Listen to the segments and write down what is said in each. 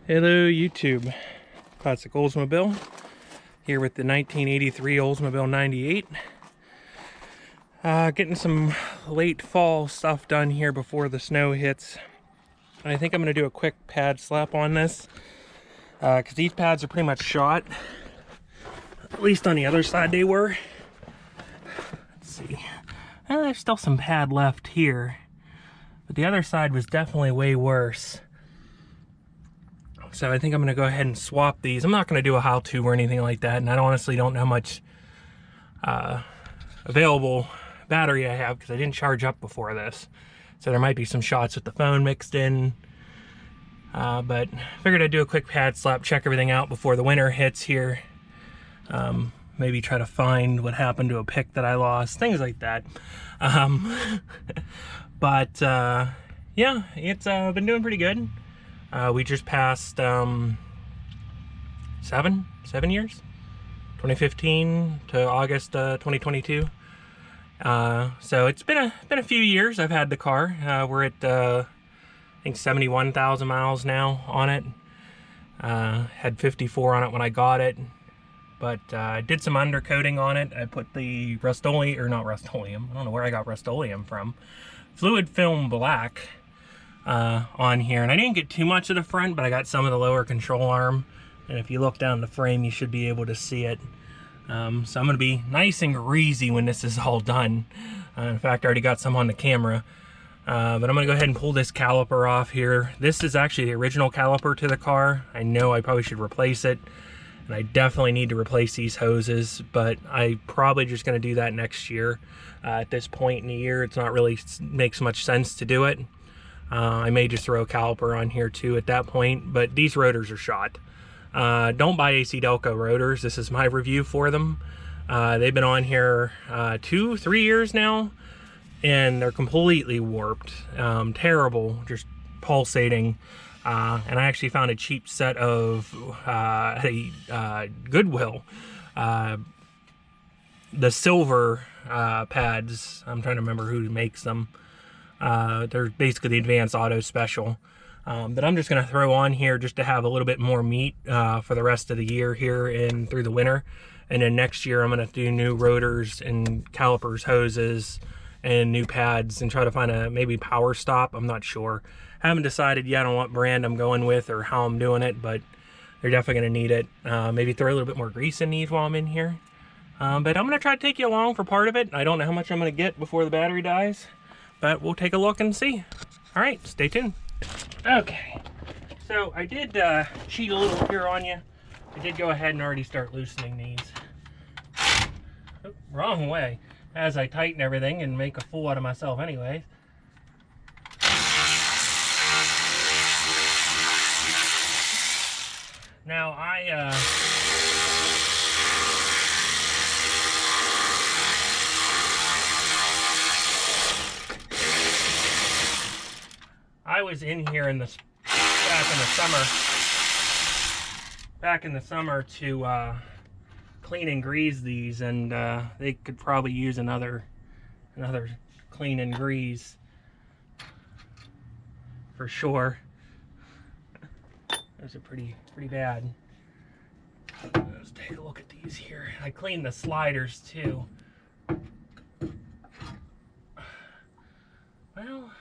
Hello YouTube, classic Oldsmobile, here with the 1983 Oldsmobile 98. Getting some late fall stuff done here before the snow hits. I think I'm going to do a quick pad slap on this, because these pads are pretty much shot. At least on the other side they were. Let's see. There's still some pad left here, but the other side was definitely way worse. So I think I'm going to go ahead and swap these. I'm not going to do a how-to or anything like that, and I honestly don't know how much available battery I have because I didn't charge up before this. So there might be some shots with the phone mixed in. But figured I'd do a quick pad slap, check everything out before the winter hits here. Maybe try to find what happened to a pick that I lost, things like that. Yeah, it's been doing pretty good. We just passed 7 years, 2015 to August 2022. So it's been a few years I've had the car. We're at I think 71,000 miles now on it. Had 54 on it when I got it, but I did some undercoating on it. I put the Rust-Oleum, or not Rust-Oleum, I don't know where I got Rust-Oleum from, fluid film black on here, and I didn't get too much of the front, but I got some of the lower control arm, and if you look down the frame you should be able to see it. So I'm going to be nice and greasy when this is all done. In fact, I already got some on the camera, but I'm going to go ahead and pull this caliper off here. This is actually the original caliper to the car. I know I probably should replace it, and I definitely need to replace these hoses, but I probably just going to do that next year. At this point in the year, it's not really makes much sense to do it. I may just throw a caliper on here too at that point, but these rotors are shot. Don't buy AC Delco rotors. This is my review for them. They've been on here 2-3 years now, and they're completely warped. Terrible, just pulsating. And I actually found a cheap set of Goodwill. The silver pads. I'm trying to remember who makes them. They're basically the Advanced Auto Special that I'm just going to throw on here just to have a little bit more meat for the rest of the year here and through the winter. And then next year I'm going to do new rotors and calipers, hoses, and new pads, and try to find a maybe power stop. I'm not sure. Haven't decided yet on what brand I'm going with or how I'm doing it, but they're definitely going to need it. Maybe throw a little bit more grease in these while I'm in here. But I'm going to try to take you along for part of it. I don't know how much I'm going to get before the battery dies, but we'll take a look and see. All right, stay tuned. Okay, so I did cheat a little here on you. I did go ahead and already start loosening these. Oh, wrong way, as I tighten everything and make a fool out of myself anyway. Now I was in here in the back in the summer to clean and grease these, and they could probably use another clean and grease for sure. Those are pretty bad. Let's take a look at these here. I cleaned the sliders too. Well,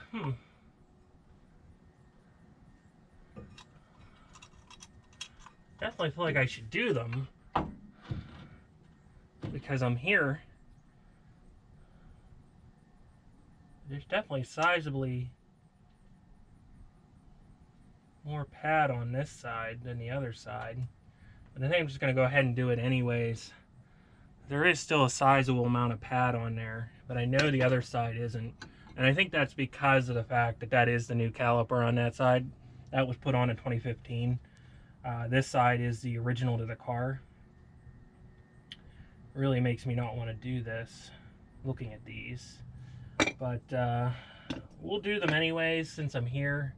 definitely feel like I should do them because I'm here. There's definitely sizably more pad on this side than the other side, but I think I'm just going to go ahead and do it anyways. There is still a sizable amount of pad on there, but I know the other side isn't, and I think that's because of the fact that that is the new caliper on that side. That was put on in 2015. This side is the original to the car. Really makes me not want to do this looking at these, but we'll do them anyways since I'm here.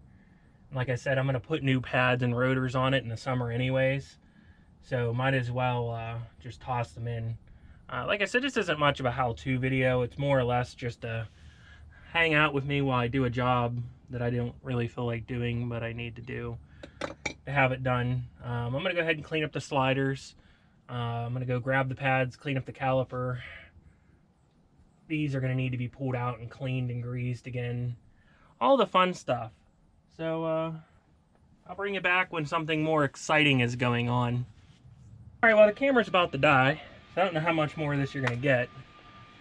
Like I said, I'm going to put new pads and rotors on it in the summer anyways, so might as well just toss them in. Like I said, this isn't much of a how-to video. It's more or less just a hang out with me while I do a job that I don't really feel like doing, but I need to do. to have it done. I'm gonna go ahead and clean up the sliders. I'm gonna go grab the pads, clean up the caliper. These are gonna need to be pulled out and cleaned and greased again. All the fun stuff. So I'll bring you back when something more exciting is going on. All right, well, the camera's about to die, so I don't know how much more of this you're gonna get.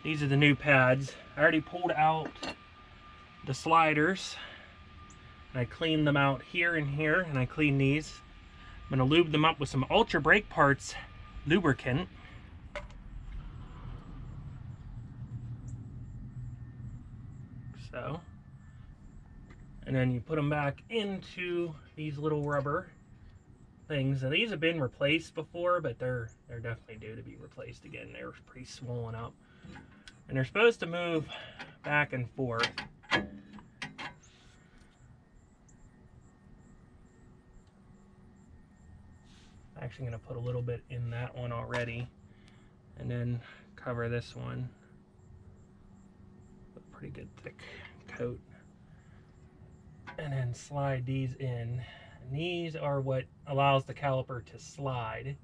These are the new pads. I already pulled out the sliders. And I cleaned them out here and here, and I cleaned these. I'm gonna lube them up with some Ultra Brake Parts lubricant. So, and then you put them back into these little rubber things. And these have been replaced before, but they're definitely due to be replaced again. They're pretty swollen up. And they're supposed to move back and forth. I'm actually going to put a little bit in that one already, and then cover this one with a pretty good thick coat, and then slide these in. And these are what allows the caliper to slide.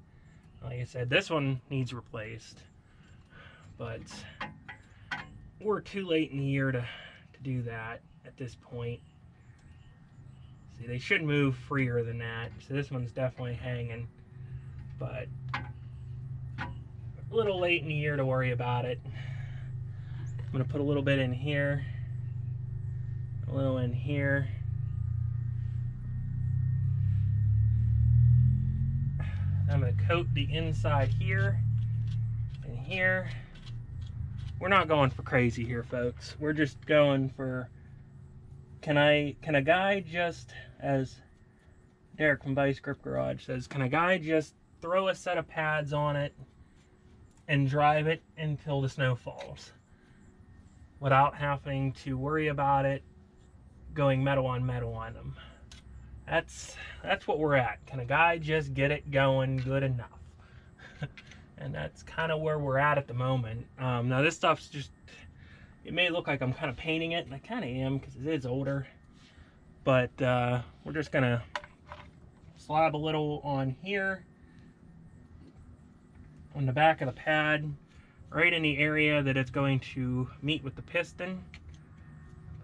Like I said, this one needs replaced, but we're too late in the year to do that at this point. See, they should move freer than that. So this one's definitely hanging, but a little late in the year to worry about it. I'm gonna put a little bit in here, a little in here. I'm gonna coat the inside here and here. We're not going for crazy here, folks. We're just going for, can a guy just, as Derek from Vice Grip Garage says, can a guy just throw a set of pads on it and drive it until the snow falls without having to worry about it going metal on them? That's what we're at. Can a guy just get it going good enough? And that's kind of where we're at the moment. Now this stuff's just, it may look like I'm kind of painting it, and I kind of am because it is older, but we're just gonna slab a little on here on the back of the pad, right in the area that it's going to meet with the piston.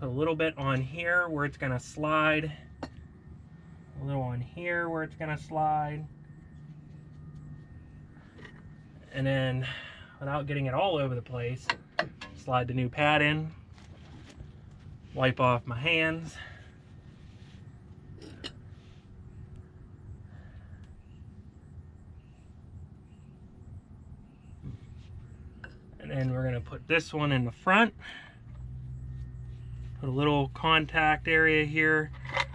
Put a little bit on here where it's going to slide, a little on here where it's going to slide, and then without getting it all over the place, slide the new pad in, wipe off my hands, and then we're going to put this one in the front. Put a little contact area here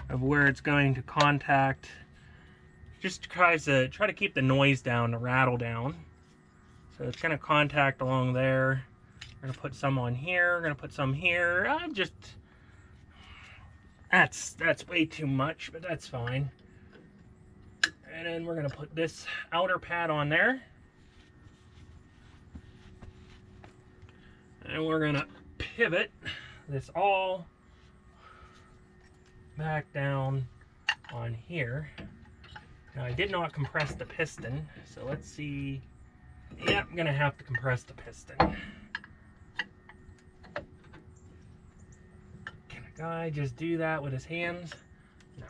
of where it's going to contact. Just try to keep the noise down, the rattle down. So it's going to contact along there. We're going to put some on here. We're going to put some here. That's way too much, but that's fine. And then we're going to put this outer pad on there. And we're going to pivot this all back down on here. Now I did not compress the piston, so let's see. Yeah, I'm gonna have to compress the piston. Can a guy just do that with his hands? No.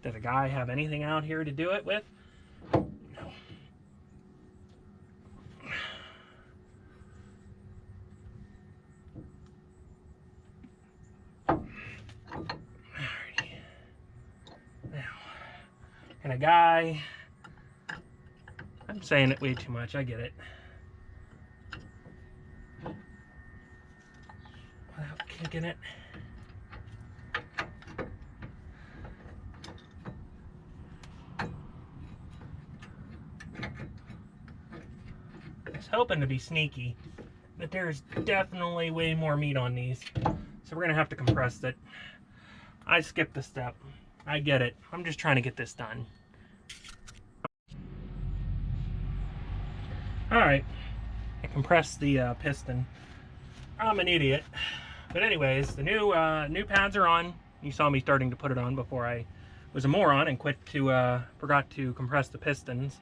Does a guy have anything out here to do it with? No. And a guy, I'm saying it way too much, I get it. Without kinking it. I was hoping to be sneaky, but there's definitely way more meat on these. So we're gonna have to compress it. I skipped a step. I get it. I'm just trying to get this done. Alright, I compressed the piston. I'm an idiot, But anyways, the new pads are on. You saw me starting to put it on before I was a moron and forgot to compress the pistons.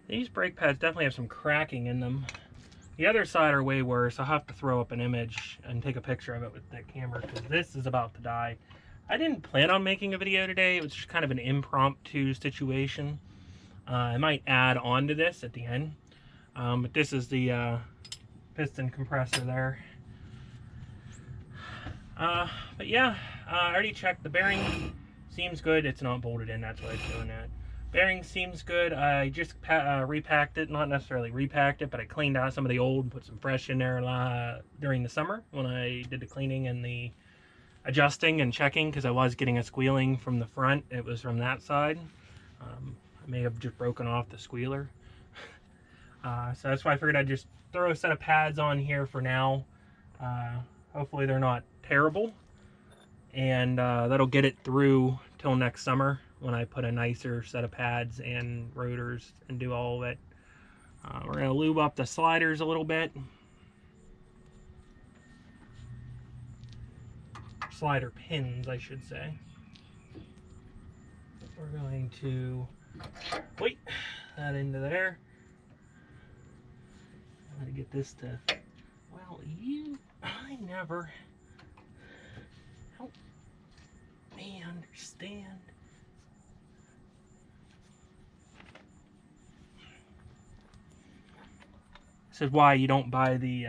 These brake pads definitely have some cracking in them. The other side are way worse. I'll have to throw up an image and take a picture of it with that camera because this is about to die. I didn't plan on making a video today. It was just kind of an impromptu situation. I might add on to this at the end. But this is the piston compressor there. But yeah, I already checked. The bearing seems good. It's not bolted in, that's why it's doing that. Bearing seems good. I just repacked it, not necessarily repacked it, but I cleaned out some of the old and put some fresh in there during the summer when I did the cleaning and the adjusting and checking, because I was getting a squealing from the front. It was from that side. I may have just broken off the squealer. So that's why I figured I'd just throw a set of pads on here for now. Hopefully they're not terrible, and that'll get it through till next summer when I put a nicer set of pads and rotors and do all of it. We're going to lube up the sliders a little bit. Slider pins, I should say. We're going to wait that into there. I'm going to get this to, well, I never help me understand. This is why you don't buy the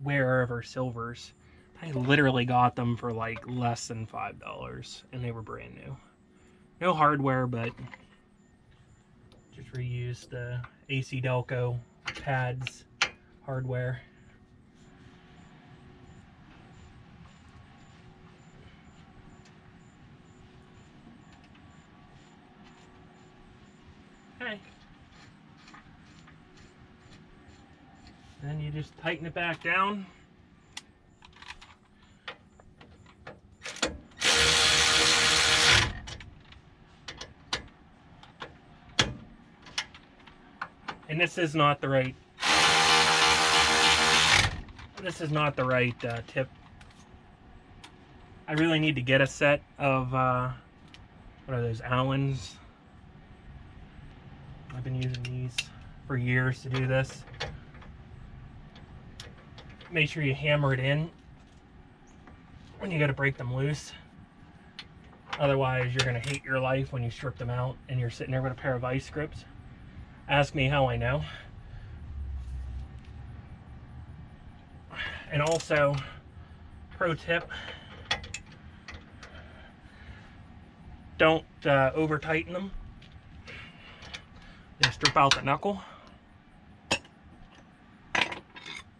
Wherever silvers. I literally got them for like less than $5 and they were brand new. No hardware, but just reused the AC Delco pads hardware. Okay. Then you just tighten it back down. And this is not the right tip. I really need to get a set of what are those, Allens? I've been using these for years to do this. Make sure you hammer it in when you got to break them loose. Otherwise, you're going to hate your life when you strip them out and you're sitting there with a pair of vice grips. Ask me how I know. And also, pro tip, don't over tighten them. Just strip out the knuckle.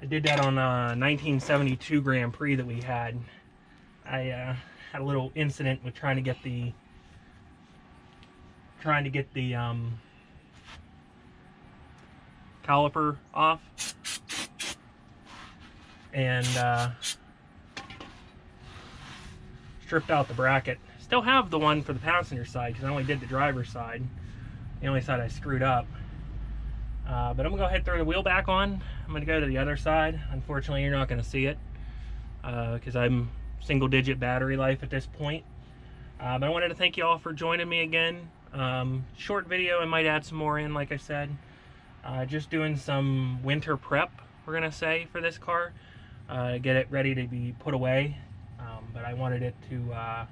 I did that on a 1972 Grand Prix that we had. I had a little incident with trying to get the caliper off, and stripped out the bracket. Still have the one for the passenger side because I only did the driver's side, the only side I screwed up. But I'm gonna go ahead and throw the wheel back on. I'm gonna go to the other side. Unfortunately, you're not gonna see it because I'm single-digit battery life at this point. But I wanted to thank you all for joining me again. Short video, I might add some more in, like I said. Just doing some winter prep, we're gonna say, for this car. Get it ready to be put away. But I wanted it to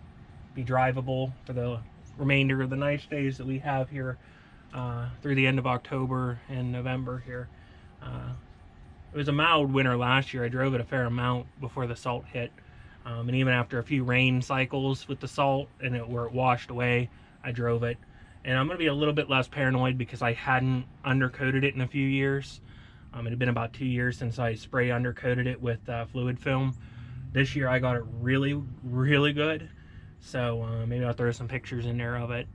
be drivable for the remainder of the nice days that we have here through the end of October and November here. It was a mild winter last year. I drove it a fair amount before the salt hit. And even after a few rain cycles with the salt and where it washed away, I drove it. And I'm going to be a little bit less paranoid because I hadn't undercoated it in a few years. It had been about 2 years since I spray undercoated it with fluid film. This year I got it really, really good. So maybe I'll throw some pictures in there of it.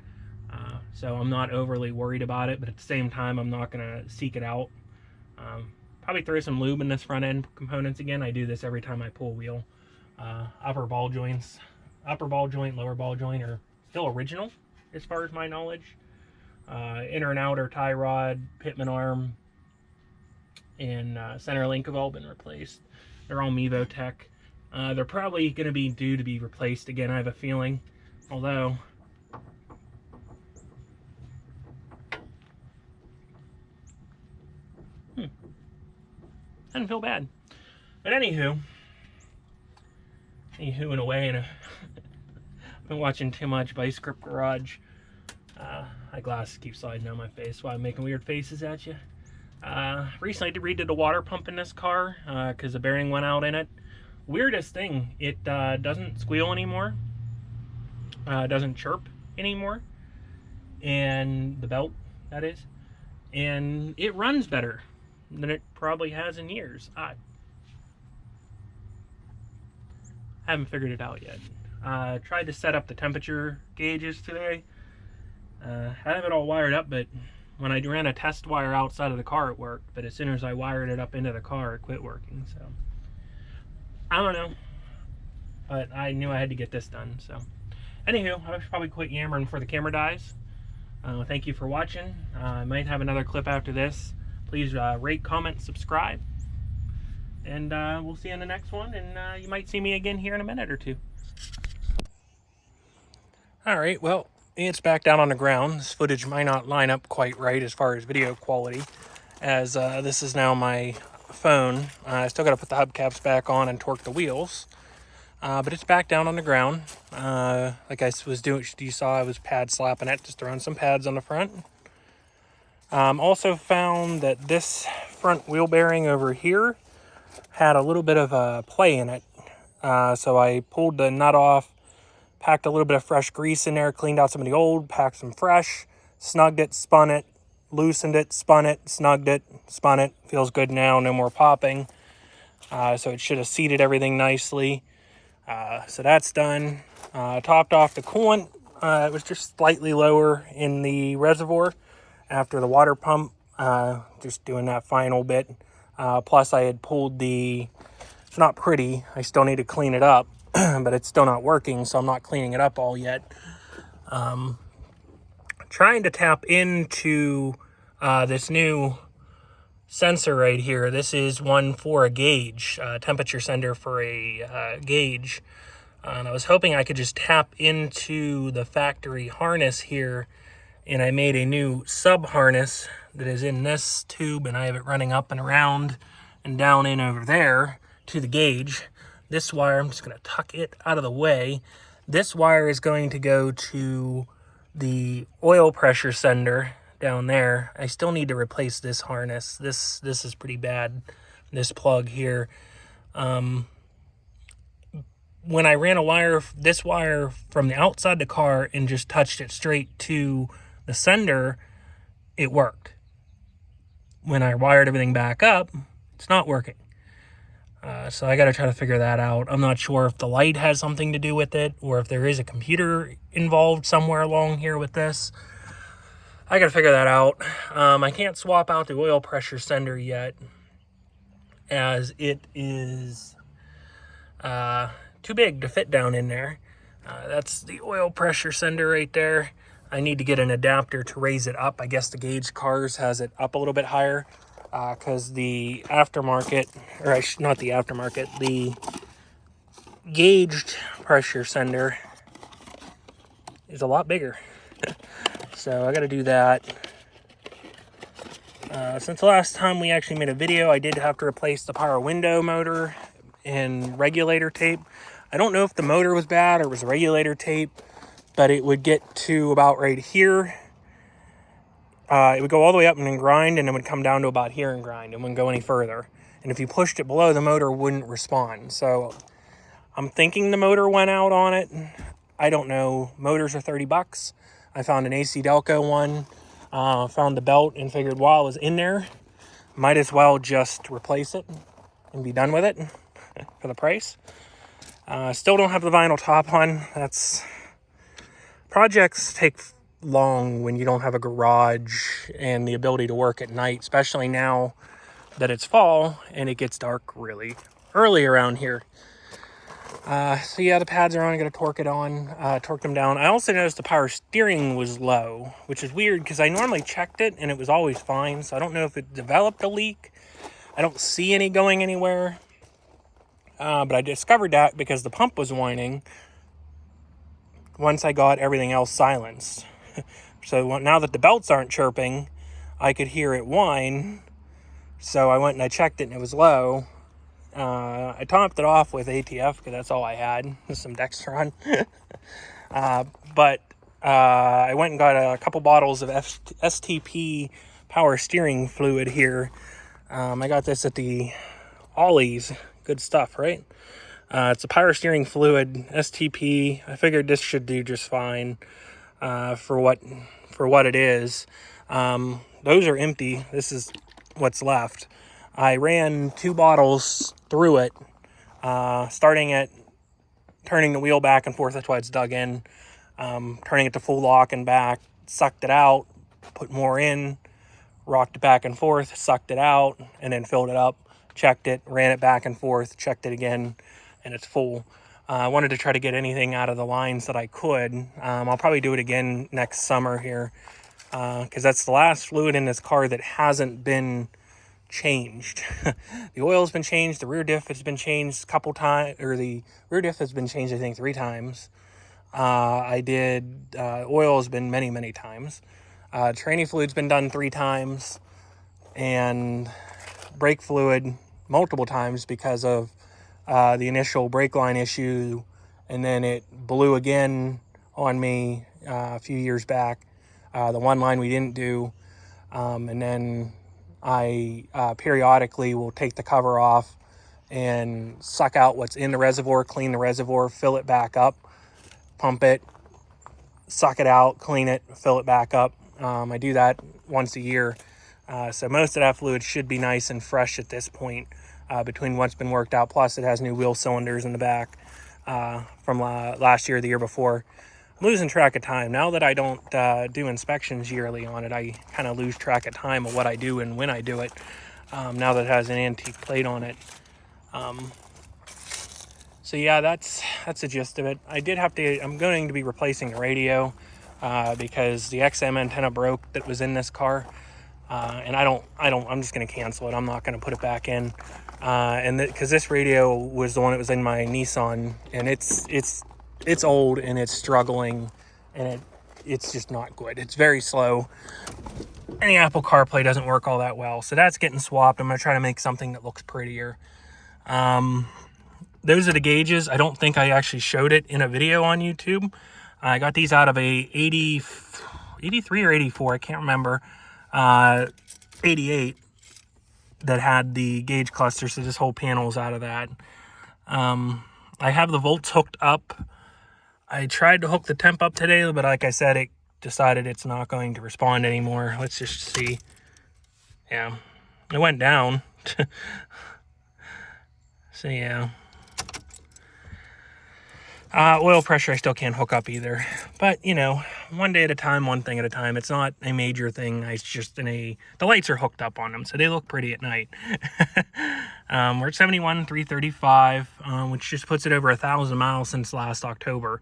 So I'm not overly worried about it, but at the same time, I'm not going to seek it out. Probably throw some lube in this front end components again. I do this every time I pull wheel. Upper ball joint, lower ball joint are still original as far as my knowledge. Inner and outer tie rod, pitman arm, and center link have all been replaced. They're all Mevo Tech. They're probably going to be due to be replaced again, I have a feeling. Although, doesn't feel bad. But anywho in a way, I've been watching too much Vice Grip Garage. My glasses keep sliding down my face while I'm making weird faces at you. Recently redid the water pump in this car because the bearing went out in it. Weirdest thing, it doesn't squeal anymore. Doesn't chirp anymore. And the belt, that is. And it runs better than it probably has in years. I haven't figured it out yet. Tried to set up the temperature gauges today. I have it all wired up, but when I ran a test wire outside of the car, it worked. But as soon as I wired it up into the car, it quit working. So I don't know. But I knew I had to get this done. So anywho, I should probably quit yammering before the camera dies. Thank you for watching. I might have another clip after this. Please rate, comment, subscribe. And we'll see you in the next one. And you might see me again here in a minute or two. Alright, well, it's back down on the ground. This footage might not line up quite right as far as video quality, as this is now my phone. I still got to put the hubcaps back on and torque the wheels. But it's back down on the ground. Like I was doing, you saw I was pad slapping it, just throwing some pads on the front. Also found that this front wheel bearing over here had a little bit of a play in it. So I pulled the nut off, packed a little bit of fresh grease in there, cleaned out some of the old, packed some fresh, snugged it, spun it, loosened it, spun it, snugged it, spun it. Feels good now, no more popping. So it should have seated everything nicely. So that's done. Topped off the coolant. It was just slightly lower in the reservoir after the water pump. Just doing that final bit. Plus I had pulled the, it's not pretty, I still need to clean it up. But it's still not working, so I'm not cleaning it up all yet. Trying to tap into this new sensor right here. This is one for a gauge, temperature sender for a gauge. And I was hoping I could just tap into the factory harness here, and I made a new sub harness that is in this tube, and I have it running up and around and down in over there to the gauge. This wire, I'm just going to tuck it out of the way. This wire is going to go to the oil pressure sender down there. I still need to replace this harness. This is pretty bad, this plug here. When I ran this wire from the outside the car and just touched it straight to the sender, it worked. When I wired everything back up, it's not working. So I got to try to figure that out. I'm not sure if the light has something to do with it, or if there is a computer involved somewhere along here with this. I got to figure that out. I can't swap out the oil pressure sender yet, as it is too big to fit down in there. That's the oil pressure sender right there. I need to get an adapter to raise it up. I guess the Gauge Cars has it up a little bit higher. Because the aftermarket, or not the aftermarket, the gauged pressure sender is a lot bigger. So I got to do that. Since the last time we actually made a video, I did have to replace the power window motor and regulator tape. I don't know if the motor was bad or it was regulator tape, but it would get to about right here. It would go all the way up and then grind, and it would come down to about here and grind. It wouldn't go any further. And if you pushed it below, the motor wouldn't respond. So I'm thinking the motor went out on it. I don't know. Motors are 30 bucks. I found an AC Delco one. Found the belt and figured while I was in there, might as well just replace it and be done with it for the price. Still don't have the vinyl top on. Projects take long when you don't have a garage and the ability to work at night, especially now that it's fall and it gets dark really early around here. So yeah, the pads are on. I gotta torque them down. I also noticed the power steering was low, which is weird because I normally checked it and it was always fine. So I don't know if it developed a leak. I don't see any going anywhere. But I discovered that because the pump was whining once I got everything else silenced. So now that the belts aren't chirping, I could hear it whine. So I went and I checked it and it was low. I topped it off with ATF because that's all I had, some Dextron. But I went and got a couple bottles of STP power steering fluid here. I got this at the Ollie's. Good stuff, right? It's a power steering fluid, STP. I figured this should do just fine for what it is. Those are empty. This is what's left. I ran 2 bottles through it, starting at turning the wheel back and forth. That's why it's dug in. Turning it to full lock and back, sucked it out, put more in, rocked it back and forth, sucked it out, and then filled it up, checked it, ran it back and forth, checked it again, and it's full. I wanted to try to get anything out of the lines that I could. I'll probably do it again next summer here, because that's the last fluid in this car that hasn't been changed. The oil's been changed, the rear diff has been changed a couple times, or the rear diff has been changed I think 3 times. Oil has been many times. Tranny fluid's been done 3 times, and brake fluid multiple times because of the initial brake line issue, and then it blew again on me a few years back. The one line we didn't do, and then I periodically will take the cover off and suck out what's in the reservoir, clean the reservoir, fill it back up, pump it, suck it out, clean it, fill it back up. I do that once a year. So most of that fluid should be nice and fresh at this point, between what's been worked out. Plus it has new wheel cylinders in the back from last year or the year before. I'm losing track of time. Now that I don't do inspections yearly on it, I kind of lose track of time of what I do and when I do it, now that it has an antique plate on it. So yeah, that's the gist of it. I'm going to be replacing the radio because the XM antenna broke that was in this car. And I'm just going to cancel it. I'm not going to put it back in. Because this radio was the one that was in my Nissan, and it's old and it's struggling, and it's just not good. It's very slow, and the Apple CarPlay doesn't work all that well. So that's getting swapped. I'm going to try to make something that looks prettier. Those are the gauges. I don't think I actually showed it in a video on YouTube. I got these out of a 83 or 84, I can't remember, 88, that had the gauge cluster, so this whole panel is out of that. I have the volts hooked up. I tried to hook the temp up today, but like I said, it decided it's not going to respond anymore. Let's just see. Yeah, it went down. So yeah. Oil pressure I still can't hook up either. But, you know, one day at a time, one thing at a time. It's not a major thing. It's just the lights are hooked up on them, so they look pretty at night. We're at 71,335, which just puts it over 1,000 miles since last October.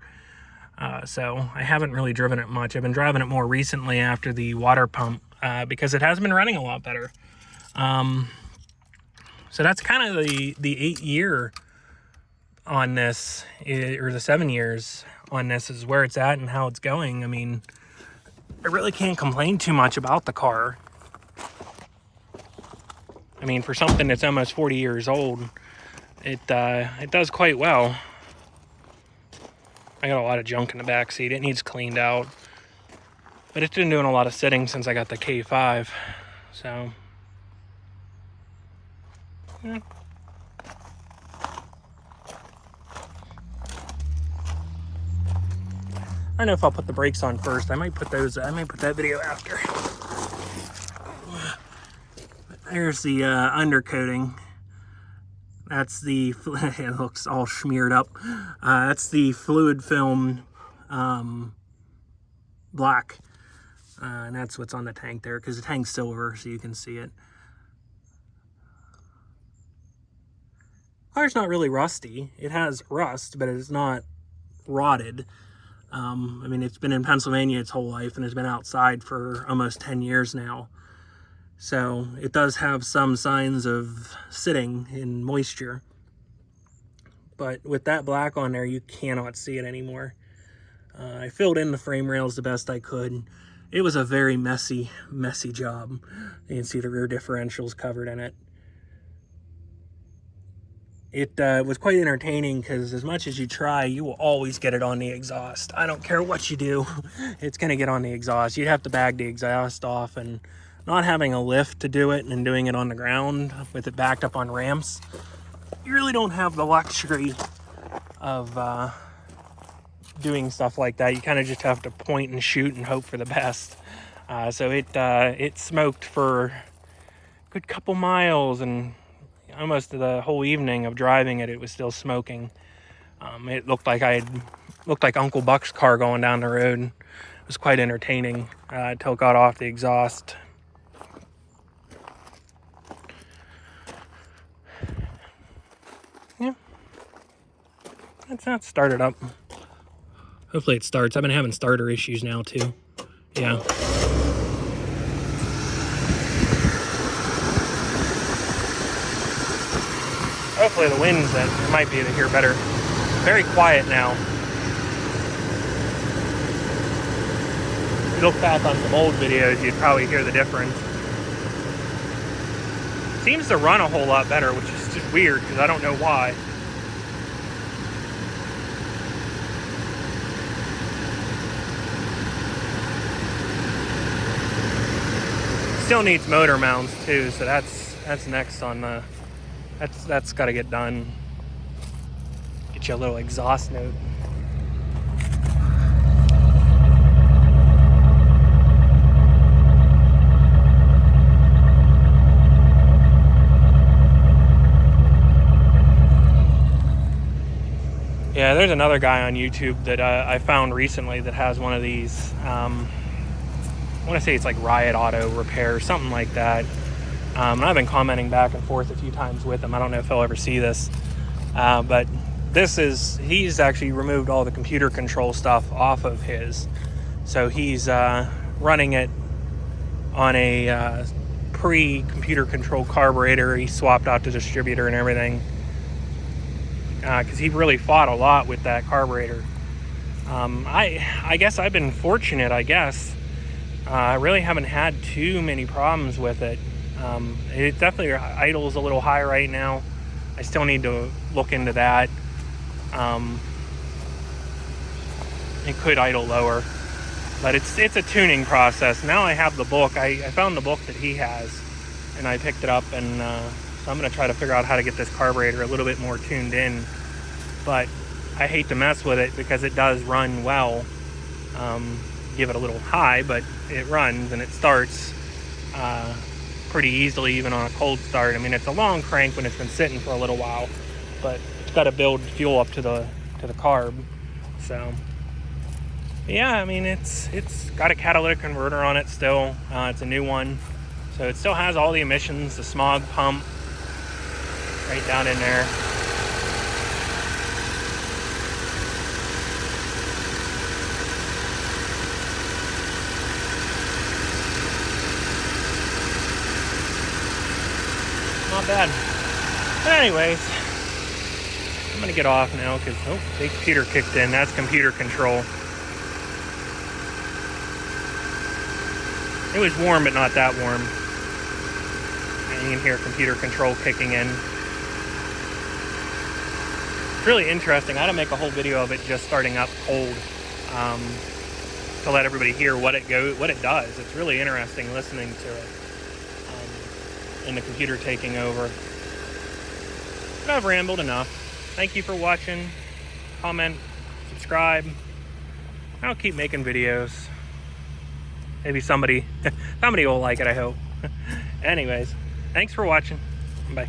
So I haven't really driven it much. I've been driving it more recently after the water pump, because it has been running a lot better. So that's kind of the 8-year on this, or the 7 years on this, is where it's at and how it's going. I mean, I really can't complain too much about the car. I mean, for something that's almost 40 years old, it does quite well. I got a lot of junk in the back seat. It needs cleaned out, but it's been doing a lot of sitting since I got the K5. So yeah. I don't know if I'll put the brakes on first. I might put that video after. There's the undercoating. That's the, it looks all smeared up. That's the fluid film black. And that's what's on the tank there, because the tank's silver, so you can see it. Car's not really rusty. It has rust, but it's not rotted. I mean, it's been in Pennsylvania its whole life, and it's been outside for almost 10 years now. So it does have some signs of sitting in moisture. but with that black on there, you cannot see it anymore. I filled in the frame rails the best I could. It was a very messy job. You can see the rear differentials covered in it. It was quite entertaining because as much as you try, you will always get it on the exhaust. I don't care what you do, it's going to get on the exhaust. You'd have to bag the exhaust off, and not having a lift to do it and doing it on the ground with it backed up on ramps, you really don't have the luxury of doing stuff like that. You kind of just have to point and shoot and hope for the best. So it smoked for a good couple miles, and almost the whole evening of driving it was still smoking. It looked like Uncle Buck's car going down the road. It was quite entertaining until it got off the exhaust. Yeah, it's not started up. Hopefully it starts. I've been having starter issues now too. Yeah. Hopefully the wind's that it might be to hear better. Very quiet now. If you look back on some old videos, you'd probably hear the difference. It seems to run a whole lot better, which is just weird because I don't know why. Still needs motor mounts too, so that's next on the. That's got to get done. Get you a little exhaust note. Yeah, there's another guy on YouTube that I found recently that has one of these. I want to say it's like Riot Auto Repair, something like that. And I've been commenting back and forth a few times with him. I don't know if he'll ever see this. But he's actually removed all the computer control stuff off of his. So he's running it on a pre-computer control carburetor. He swapped out the distributor and everything. Because he really fought a lot with that carburetor. I guess I've been fortunate, I really haven't had too many problems with it. It definitely idles a little high right now. I still need to look into that. It could idle lower, but it's a tuning process. Now I have the book. I found the book that he has, and I picked it up, and so I'm going to try to figure out how to get this carburetor a little bit more tuned in. But I hate to mess with it because it does run well. Give it a little high, but it runs and it starts pretty easily even on a cold start. I mean, it's a long crank when it's been sitting for a little while, but it's got to build fuel up to the carb. So yeah, I mean, it's got a catalytic converter on it still. It's a new one, so it still has all the emissions, the smog pump right down in there. Not bad. But anyways, I'm gonna get off now because the computer kicked in. That's computer control. It was warm, but not that warm. And you can hear computer control kicking in. It's really interesting. I had to make a whole video of it just starting up cold to let everybody hear what it does. It's really interesting listening to it. And the computer taking over. But I've rambled enough. Thank you for watching. Comment, subscribe. I'll keep making videos. Maybe somebody will like it, I hope. Anyways, thanks for watching. Bye.